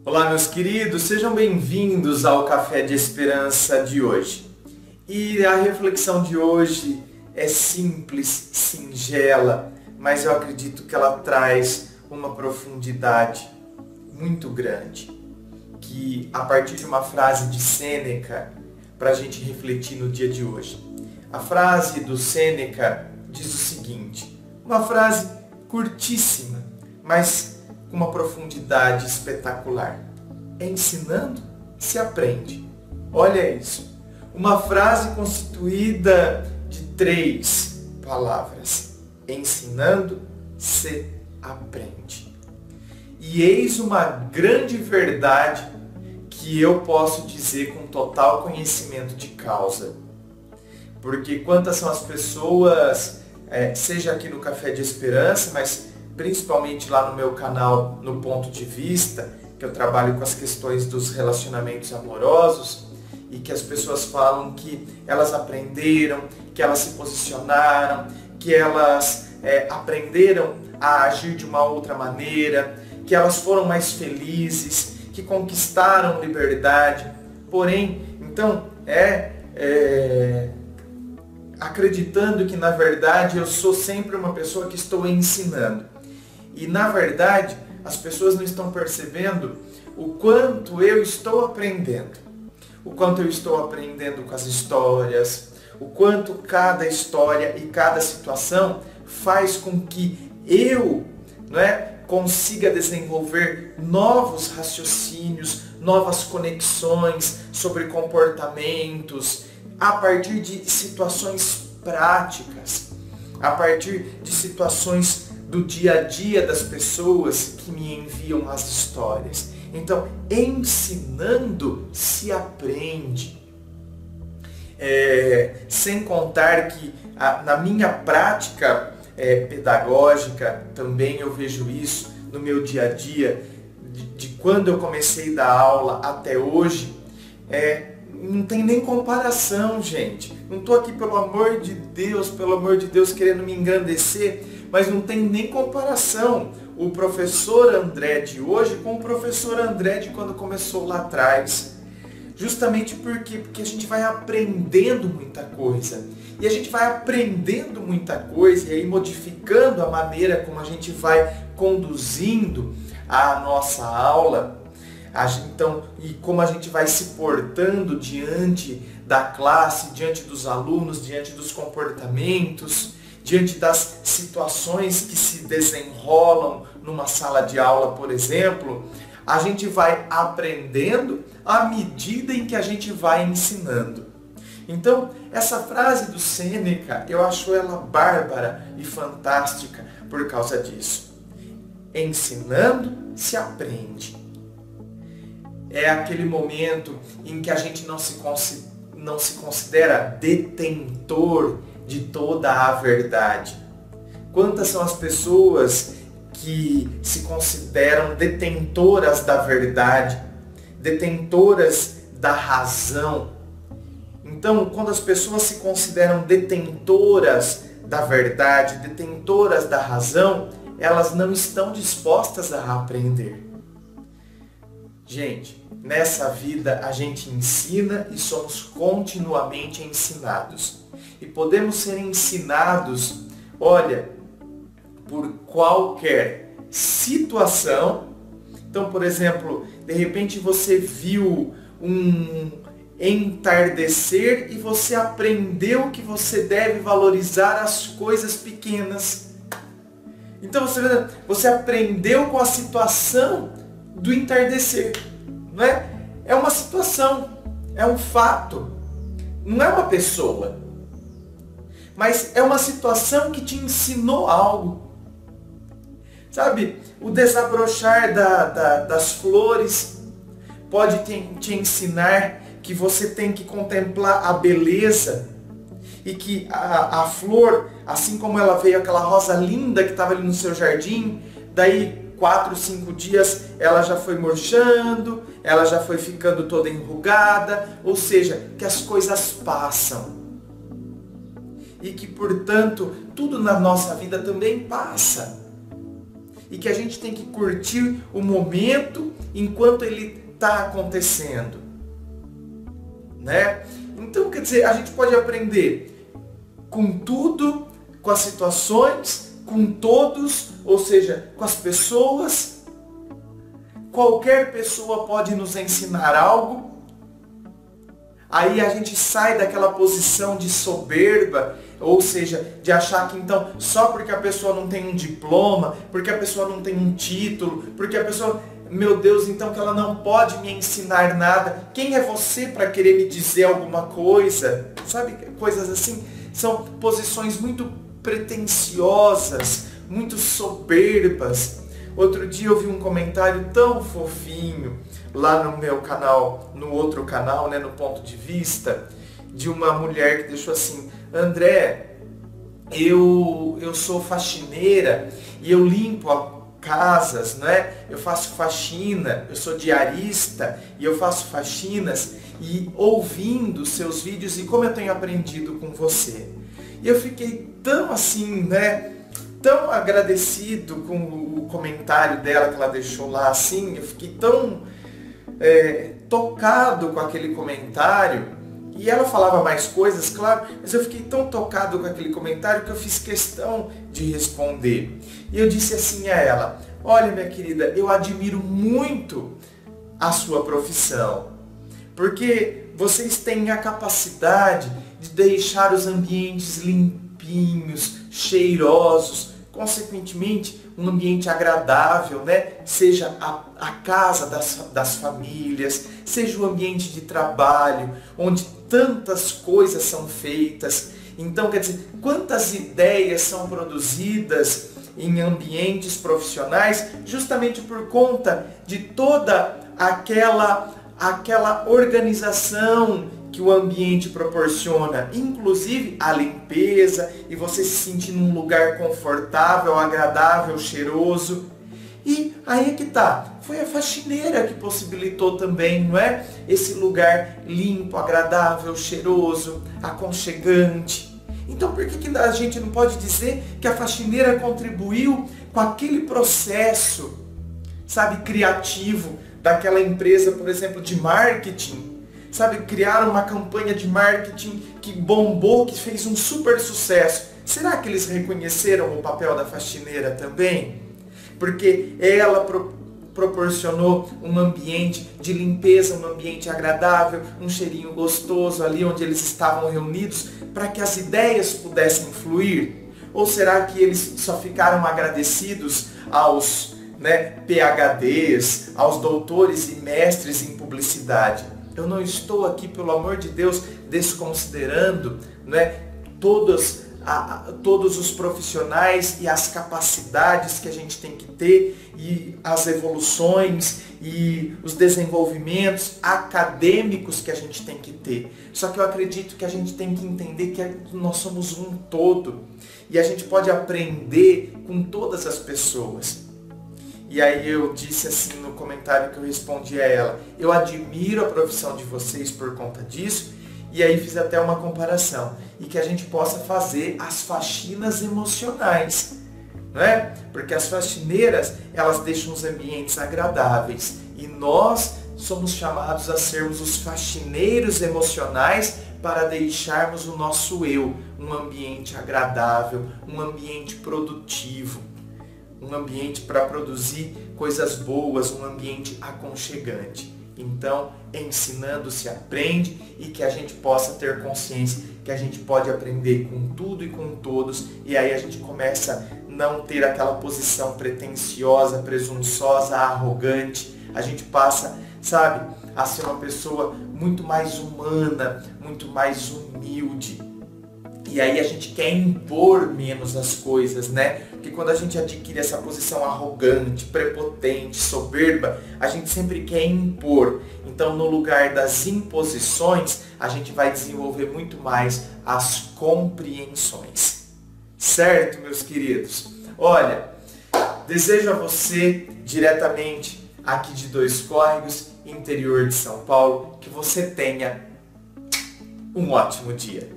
Olá, meus queridos, sejam bem-vindos ao Café de Esperança de hoje. E a reflexão de hoje é simples, singela, mas eu acredito que ela traz uma profundidade muito grande, que a partir de uma frase de Sêneca, para a gente refletir no dia de hoje. A frase do Sêneca diz o seguinte, uma frase curtíssima, mas com uma profundidade espetacular. Ensinando, se aprende. Olha isso. Uma frase constituída de 3 palavras. Ensinando, se aprende. E eis uma grande verdade que eu posso dizer com total conhecimento de causa. Porque quantas são as pessoas, seja aqui no Café de Esperança, mas principalmente lá no meu canal, no Ponto de Vista, que eu trabalho com as questões dos relacionamentos amorosos, e que as pessoas falam que elas aprenderam, que elas se posicionaram, que elas aprenderam a agir de uma outra maneira, que elas foram mais felizes, que conquistaram liberdade. Porém, então, acreditando que na verdade eu sou sempre uma pessoa que estou ensinando. E na verdade, as pessoas não estão percebendo o quanto eu estou aprendendo. O quanto eu estou aprendendo com as histórias, o quanto cada história e cada situação faz com que eu, consiga desenvolver novos raciocínios, novas conexões sobre comportamentos, a partir de situações práticas, a partir de situações do dia a dia das pessoas que me enviam as histórias. Então, ensinando se aprende. Sem contar que na minha prática pedagógica, também eu vejo isso no meu dia a dia, de quando eu comecei a dar aula até hoje, não tem nem comparação, gente. Não estou aqui, pelo amor de Deus, querendo me engrandecer, mas não tem nem comparação o professor André de hoje com o professor André de quando começou lá atrás. Justamente porque a gente vai aprendendo muita coisa. E a gente vai aprendendo muita coisa e aí modificando a maneira como a gente vai conduzindo a nossa aula. Então, e como a gente vai se portando diante da classe, diante dos alunos, diante dos comportamentos, diante das situações que se desenrolam numa sala de aula, por exemplo, a gente vai aprendendo à medida em que a gente vai ensinando. Então, essa frase do Sêneca, eu acho ela bárbara e fantástica por causa disso. Ensinando, se aprende. É aquele momento em que a gente não se considera detentor de toda a verdade. Quantas são as pessoas que se consideram detentoras da verdade, detentoras da razão? Então, quando as pessoas se consideram detentoras da verdade, detentoras da razão, elas não estão dispostas a aprender. Gente, nessa vida a gente ensina e somos continuamente ensinados. E podemos ser ensinados, por qualquer situação. Então, por exemplo, de repente você viu um entardecer e você aprendeu que você deve valorizar as coisas pequenas. Então você aprendeu com a situação do entardecer, não é? É uma situação, é um fato, não é uma pessoa, mas é uma situação que te ensinou algo. Sabe, o desabrochar das flores pode te ensinar que você tem que contemplar a beleza e que a flor, assim como ela veio, aquela rosa linda que estava ali no seu jardim, daí 4, 5 dias ela já foi murchando, ela já foi ficando toda enrugada, ou seja, que as coisas passam. E que, portanto, tudo na nossa vida também passa. e que a gente tem que curtir o momento enquanto ele está acontecendo, né? Então, quer dizer, a gente pode aprender com tudo, com as situações, com todos, ou seja, com as pessoas. Qualquer pessoa pode nos ensinar algo. Aí a gente sai daquela posição de soberba, ou seja, de achar que então só porque a pessoa não tem um diploma, porque a pessoa não tem um título, porque a pessoa, meu Deus, então que ela não pode me ensinar nada. Quem é você para querer me dizer alguma coisa? Sabe, coisas assim, são posições muito pretensiosas, muito soberbas. Outro dia eu vi um comentário tão fofinho lá no meu canal, no outro canal, né, no Ponto de Vista, de uma mulher que deixou assim: André, eu sou faxineira e eu limpo casas, né? Eu faço faxina, eu sou diarista e eu faço faxinas, e ouvindo seus vídeos e como eu tenho aprendido com você. E eu fiquei tão assim, né? Tão agradecido com o comentário dela que ela deixou lá assim. Eu fiquei tão tocado com aquele comentário. E ela falava mais coisas, claro, mas eu fiquei tão tocado com aquele comentário que eu fiz questão de responder. E eu disse assim a ela: olha, minha querida, eu admiro muito a sua profissão, porque vocês têm a capacidade de deixar os ambientes limpinhos, cheirosos, consequentemente um ambiente agradável, né? Seja a casa das famílias, seja o ambiente de trabalho, onde tantas coisas são feitas. Então, quer dizer, quantas ideias são produzidas em ambientes profissionais justamente por conta de toda aquela organização que o ambiente proporciona, inclusive a limpeza, e você se sentir num lugar confortável, agradável, cheiroso. E aí é que tá, foi a faxineira que possibilitou também, não é? Esse lugar limpo, agradável, cheiroso, aconchegante. Então por que a gente não pode dizer que a faxineira contribuiu com aquele processo, sabe, criativo daquela empresa, por exemplo, de marketing? Sabe, criaram uma campanha de marketing que bombou, que fez um super sucesso. Será que eles reconheceram o papel da faxineira também? Porque ela proporcionou um ambiente de limpeza, um ambiente agradável, um cheirinho gostoso ali onde eles estavam reunidos, para que as ideias pudessem fluir? Ou será que eles só ficaram agradecidos aos PhDs, aos doutores e mestres em publicidade? Eu não estou aqui, pelo amor de Deus, desconsiderando, né, todos os profissionais e as capacidades que a gente tem que ter, e as evoluções e os desenvolvimentos acadêmicos que a gente tem que ter. Só que eu acredito que a gente tem que entender que nós somos um todo e a gente pode aprender com todas as pessoas. E aí eu disse assim no comentário que eu respondi a ela: eu admiro a profissão de vocês por conta disso. E aí fiz até uma comparação. E que a gente possa fazer as faxinas emocionais, não é? Porque as faxineiras, elas deixam os ambientes agradáveis. E nós somos chamados a sermos os faxineiros emocionais para deixarmos o nosso eu um ambiente agradável, um ambiente produtivo, um ambiente para produzir coisas boas, um ambiente aconchegante. Então, ensinando se aprende, e que a gente possa ter consciência que a gente pode aprender com tudo e com todos, e aí a gente começa a não ter aquela posição pretensiosa, presunçosa, arrogante. A gente passa, sabe, a ser uma pessoa muito mais humana, muito mais humilde. E aí a gente quer impor menos as coisas, né? Porque quando a gente adquire essa posição arrogante, prepotente, soberba, a gente sempre quer impor. Então, no lugar das imposições, a gente vai desenvolver muito mais as compreensões. Certo, meus queridos? Olha, desejo a você, diretamente aqui de Dois Córregos, interior de São Paulo, que você tenha um ótimo dia.